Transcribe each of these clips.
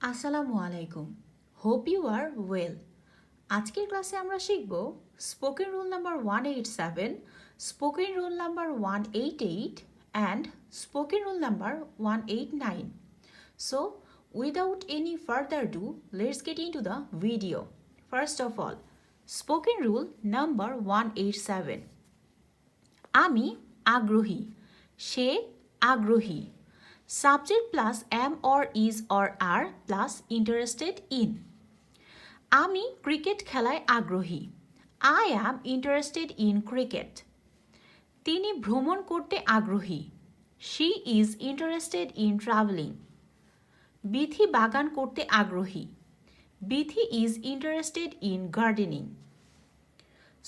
আসসালামু আলাইকুম। Hope you are well. আজকের ক্লাসে আমরা শিখব spoken rule number 187, spoken rule number 188 and spoken rule number 189। So, without any further ado, let's get into the video. First of all, spoken rule number 187. আমি আগ্রহী, সে আগ্রহী। Subject plus am or is or are plus interested in. আমি cricket খেলায় আগ্রহী। I am interested in cricket. তিনি ভ্রমণ করতে আগ্রহী। She is interested in travelling. Bithi বাগান করতে আগ্রহী। Bithi is interested in gardening.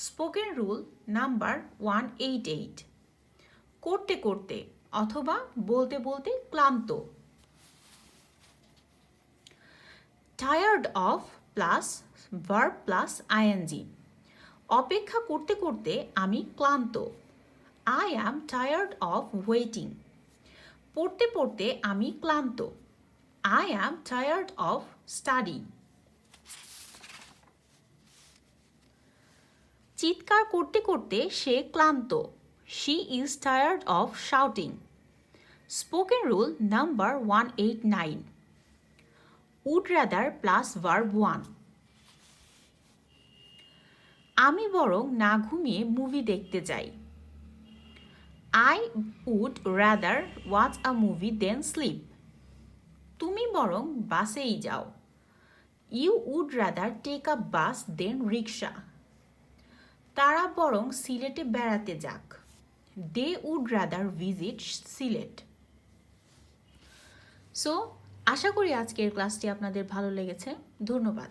Spoken rule number 188। করতে করতে অথবা বলতে বলতে ক্লান্ত। Tired of plus verb plus ING. অপেক্ষা করতে করতে আমি ক্লান্ত। I am tired of waiting. পড়তে পড়তে আমি ক্লান্ত। I am tired of study. চিৎকার করতে করতে সে ক্লান্ত। She is tired of shouting. Spoken rule number 189। Would rather plus verb 1। আমি বরং না ঘুমিয়ে মুভি দেখতে যাই। I would rather watch a movie than sleep. তুমি বরং বাসেই যাও। You would rather take a bus than rickshaw. তারা বরং সিলেটে বেড়াতে যাক। They would rather visit Sylhet. So আশা করি আজকের ক্লাসটি আপনাদের ভালো লেগেছে। ধন্যবাদ।